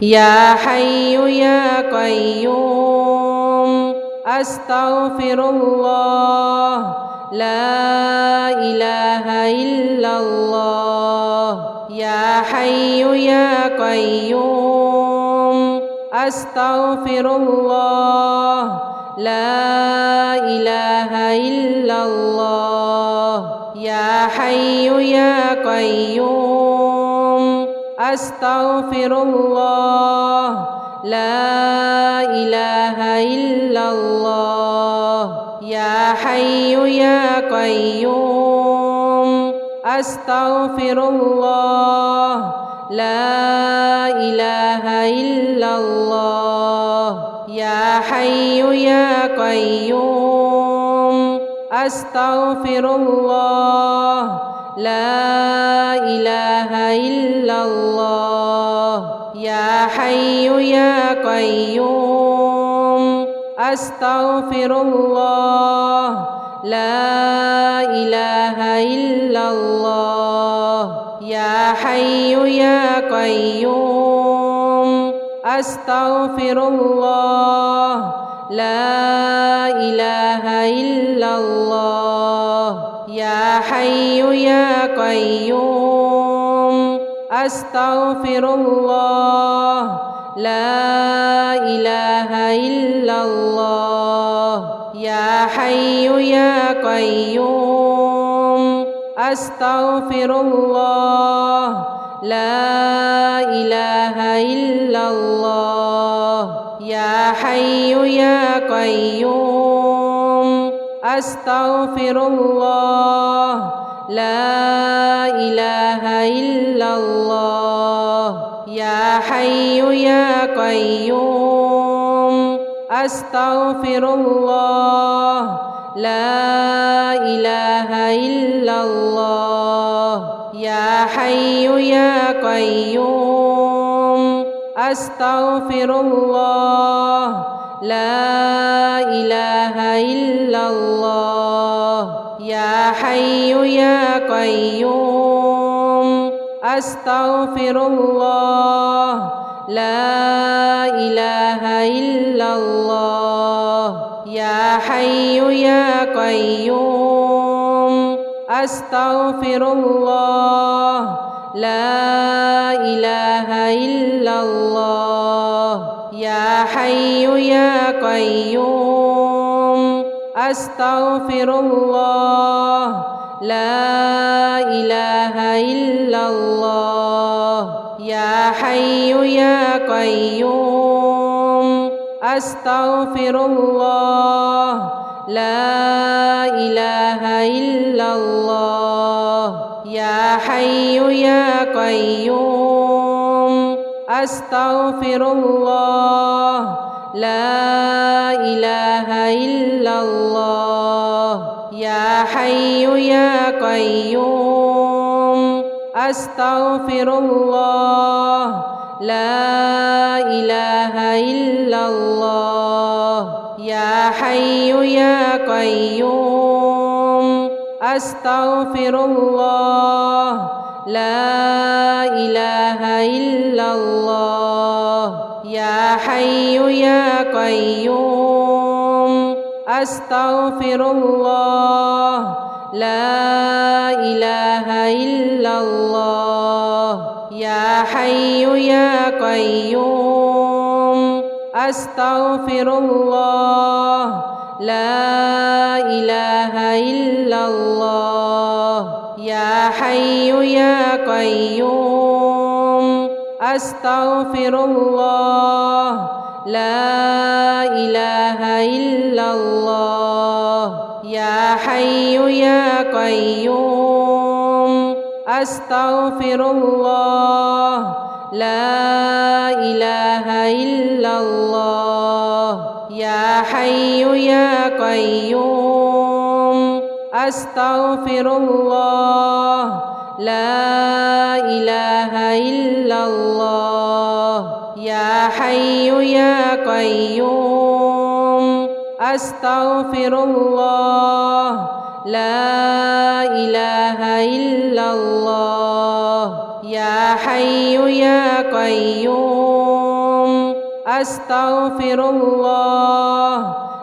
يا حي يا قيوم أستغفر الله لا إله إلا الله يا حي يا قيوم أستغفر الله لا إله إلا الله يا حي يا قيوم أستغفر الله لا إله إلا الله يا حي يا قيوم أستغفر الله لا إله إلا الله يا حي يا قيوم أستغفر الله لا إله إلا الله يا حي يا قيوم أستغفر الله لا إله إلا الله يا حي يا قيوم أستغفر الله لا إله إلا الله يا حي يا قيوم أستغفر الله لا إله إلا الله يا حي يا قيوم أستغفر الله لا إله إلا الله يا حي يا قيوم أستغفر الله لا إله إلا الله يا حي يا قيوم أستغفر الله لا إله إلا الله يا حي يا قيوم أستغفر الله لا إله إلا الله يا حي يا قيوم أستغفر الله لا إله إلا الله يا حي يا قيوم أستغفر الله لا إله إلا الله يا حي يا قيوم أستغفر الله لا إله إلا الله يا حي يا قيوم أستغفر الله لا إله إلا الله يا حي يا قيوم أستغفر الله لا إله إلا الله يا حي يا قيوم أستغفر الله لا إله إلا الله يا حي يا قيوم أستغفر الله لا إله إلا الله يا حي يا قيوم أستغفر الله لا إله إلا الله يا حي يا قيوم أستغفر الله لا إله إلا الله يا حي يا قيوم أستغفر الله لا إله إلا الله يا حي يا قيوم أستغفر الله لا إله إلا الله يا حي يا قيوم أستغفر الله لا إله إلا الله يا حي يا قيوم أستغفر الله لا إله إلا الله يا حي يا قيوم أستغفر الله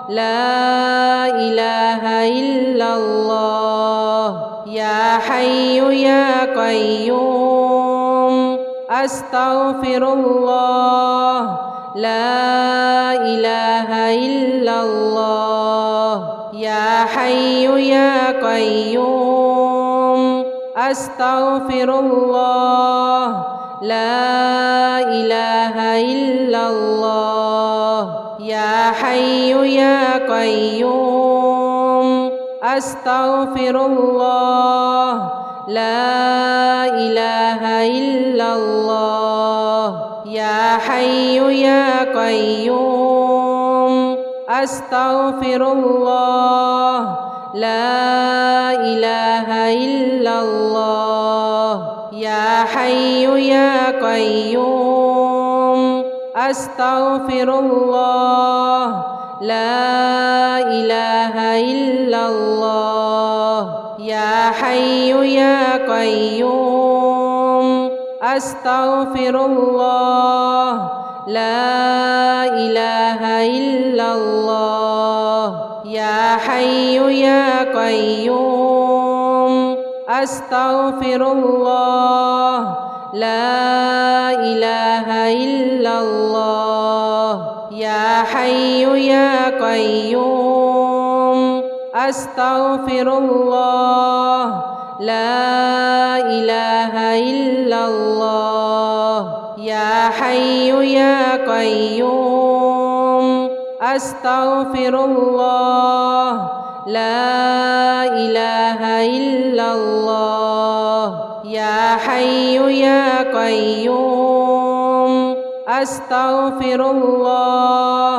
لا إله إلا الله يا حي يا قيوم أستغفر الله لا إله إلا الله يا حي يا قيوم أستغفر الله لا إله إلا الله يا حي يا قيوم أستغفر الله لا إله إلا الله يا حي يا قيوم أستغفر الله لا إله إلا الله يا حي يا قيوم أستغفر الله لا إله إلا الله يا حي يا قيوم أستغفر الله لا إله إلا الله يا حي يا قيوم أستغفر الله لا إله إلا الله يا حي يا قيوم أستغفر الله لا إله إلا الله يا حي يا قيوم أستغفر الله لا إله إلا الله يا حي يا قيوم أستغفر الله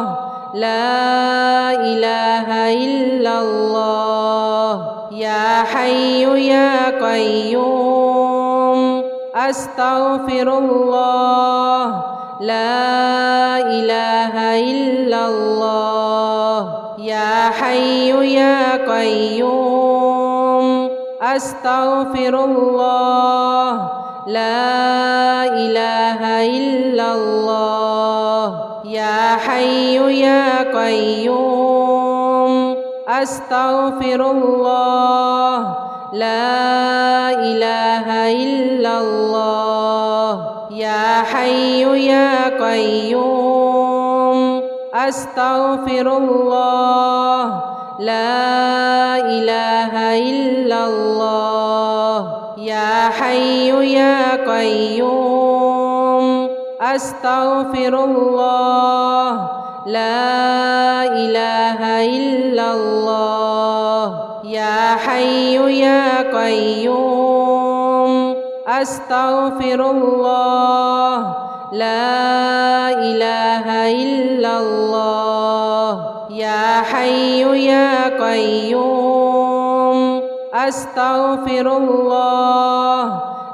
لا إله إلا الله يا حي يا قيوم أستغفر الله لا إله إلا الله يا حي يا قيوم أستغفر الله لا إله إلا الله يا حي يا قيوم أستغفر الله لا إله إلا الله يا حي يا قيوم أستغفر الله لا إله إلا الله يا حي يا قيوم أستغفر الله لا إله إلا الله يا حي يا قيوم أستغفر الله لا إله إلا الله يا حي يا قيوم أستغفر الله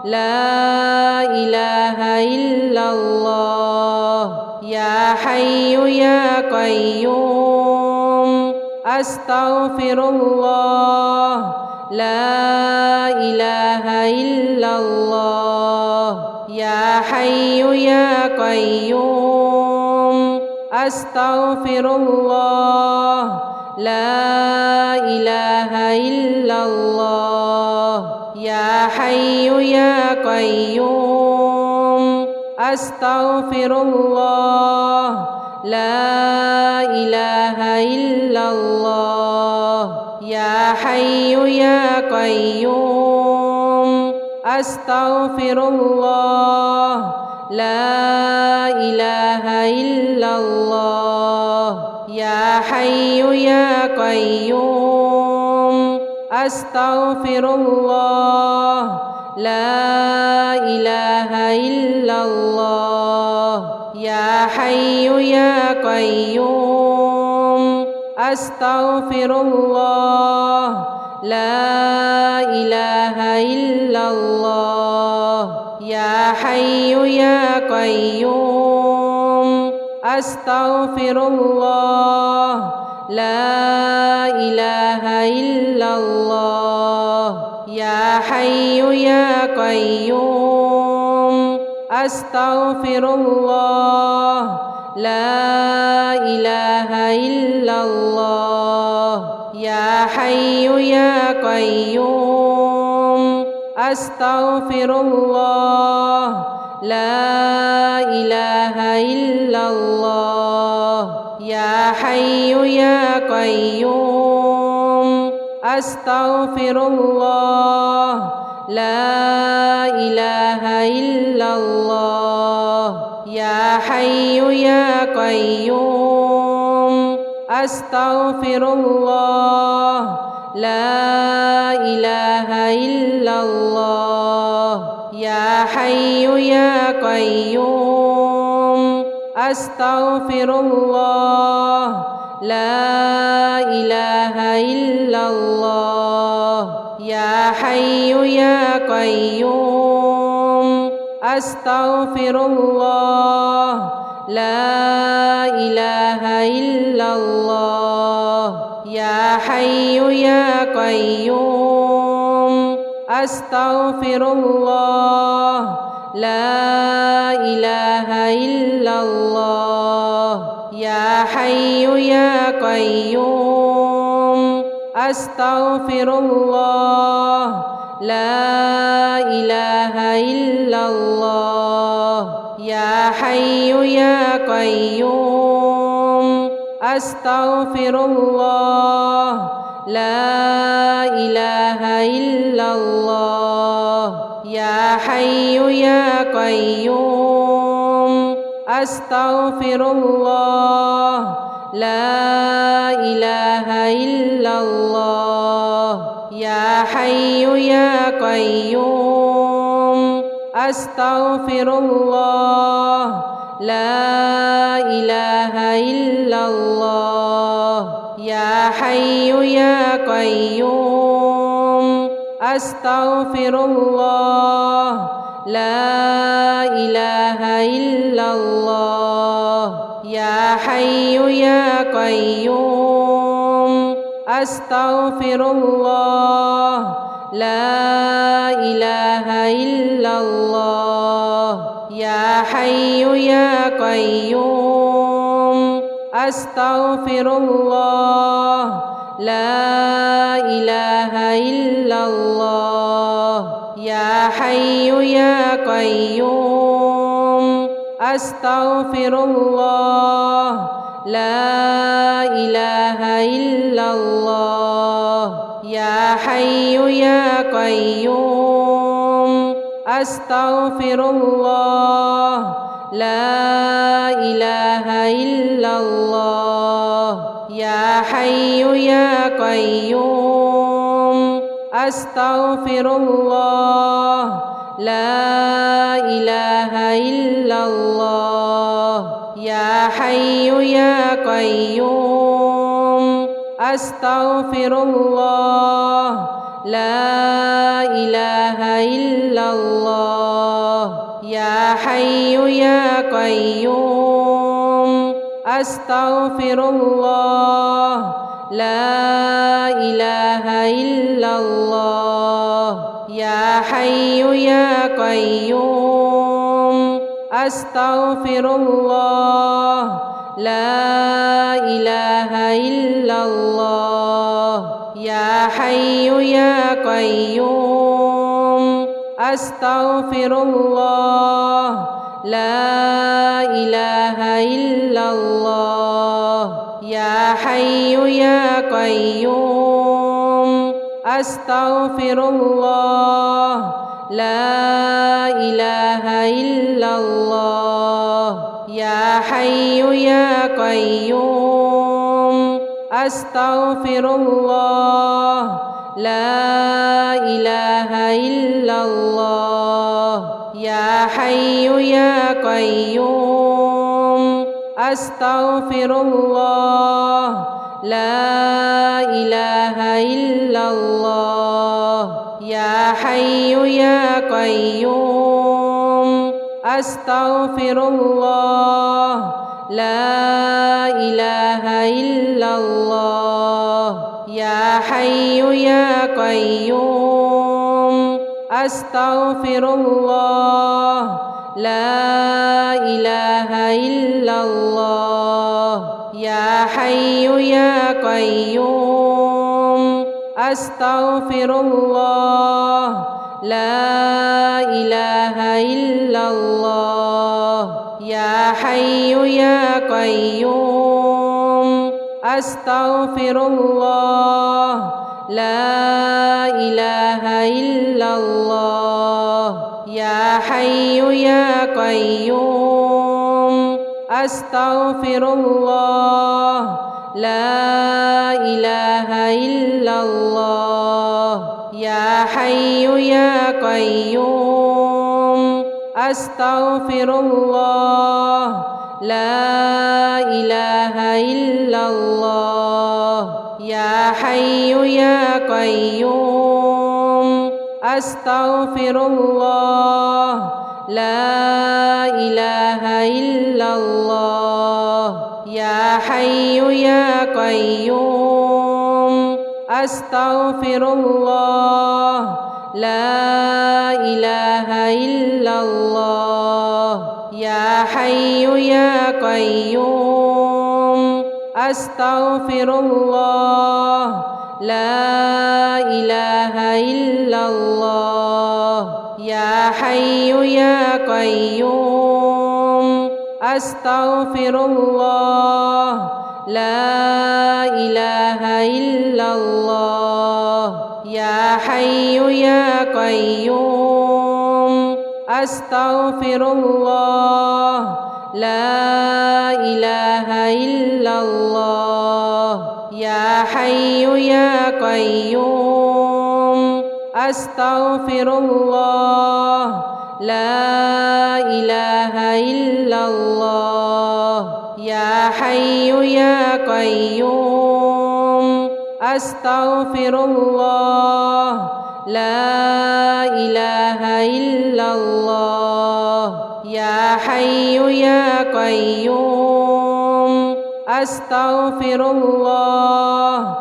لا إله إلا الله يا حي يا قيوم أستغفر الله لا إله إلا الله يا حي يا قيوم أستغفر الله لا إله إلا الله يا حي يا قيوم أستغفر الله لا إله إلا الله يا حي يا قيوم أستغفر الله لا إله إلا الله يا حي يا قيوم أستغفر الله لا إله إلا الله يا حي يا قيوم أستغفر الله لا إله إلا الله يا حي يا قيوم أستغفر الله لا إله إلا الله يا حي يا قيوم أستغفر الله لا إله إلا الله يا حي يا قيوم أستغفر الله لا إله إلا الله يا حي يا قيوم أستغفر الله لا إله إلا الله يا حي يا قيوم أستغفر الله لا إله إلا الله يا حي يا قيوم أستغفر الله لا إله إلا الله يا حي يا قيوم أستغفر الله لا إله إلا الله يا حي يا قيوم أستغفر الله لا إله إلا الله يا حي يا قيوم أستغفر الله لا إله إلا الله يا حي يا قيوم أستغفر الله لا إله إلا الله يا حي يا قيوم أستغفر الله لا إله إلا الله يا حي يا قيوم أستغفر الله لا إله إلا الله يا حي يا قيوم أستغفر الله لا إله إلا الله يا حي يا قيوم أستغفر الله لا إله إلا الله يا حي يا قيوم أستغفر الله لا إله إلا الله يا حي يا قيوم أستغفر الله لا إله إلا الله يا حي يا قيوم أستغفر الله لا إله إلا الله يا حي يا قيوم أستغفر الله لا إله إلا الله يا حي يا قيوم أستغفر الله لا إله إلا الله يا حي يا قيوم أستغفر الله لا إله إلا الله يا حي يا قيوم أستغفر الله لا إله إلا الله يا حي يا قيوم أستغفر الله لا إله إلا الله يا حي يا قيوم أستغفر الله لا إله إلا الله يا حي يا قيوم أستغفر الله لا إله إلا الله يا حي يا قيوم أستغفر الله لا إله إلا الله يا حي يا قيوم أستغفر الله لا إله إلا الله يا حي يا قيوم أستغفر الله لا إله إلا الله يا حي يا قيوم أستغفر الله لا إله إلا الله يا حي يا قيوم أستغفر الله لا إله إلا الله يا حي يا قيوم أستغفر الله لا إله إلا الله يا حي يا قيوم أستغفر الله لا إله إلا الله يا حي يا قيوم أستغفر الله لا إله إلا الله يا حي يا قيوم أستغفر الله لا إله إلا الله يا حي يا قيوم أستغفر الله لا إله إلا الله يا حي يا قيوم أستغفر الله لا إله إلا الله يا حي يا قيوم أستغفر الله لا إله إلا الله يا حي يا قيوم أستغفر الله لا إله إلا الله يا حي يا قيوم أستغفر الله لا إله إلا الله يا حي يا قيوم أستغفر الله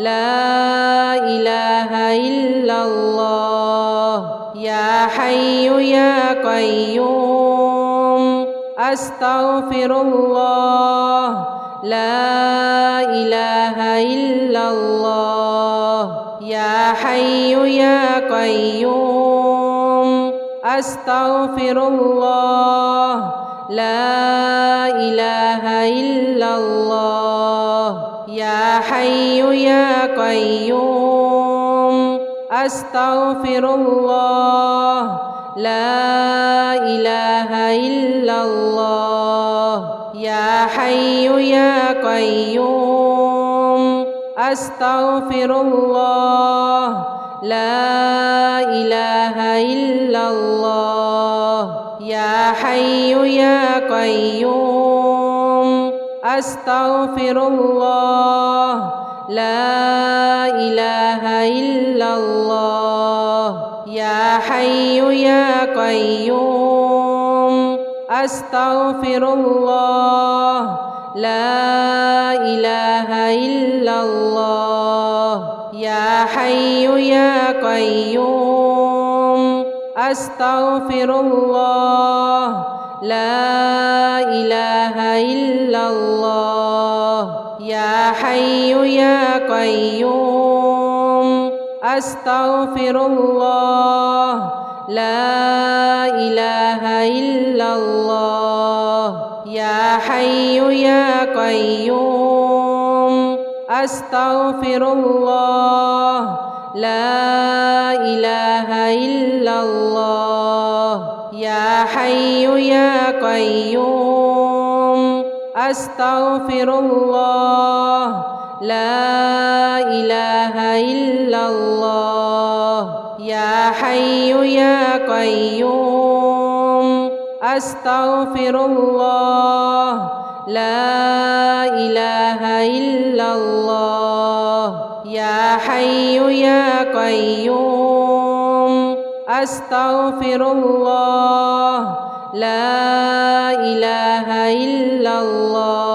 لا إله إلا الله يا حي يا قيوم أستغفر الله لا إله إلا الله يا حي يا قيوم أستغفر الله لا إله إلا الله يا حي يا قيوم أستغفر الله لا إله إلا الله يا حي يا قيوم أستغفر الله لا إله إلا الله يا حي يا قيوم أستغفر الله لا إله إلا الله يا حي يا قيوم أستغفر الله لا إله إلا الله يا حي يا قيوم أستغفر الله لا إله إلا الله يا حي يا قيوم أستغفر الله لا إله إلا الله يا حي يا قيوم أستغفر الله لا إله إلا الله يا حي يا قيوم أستغفر الله لا إله إلا الله يا حي يا قيوم أستغفر الله لا إله إلا الله يا حي يا قيوم أستغفر الله لا إله إلا الله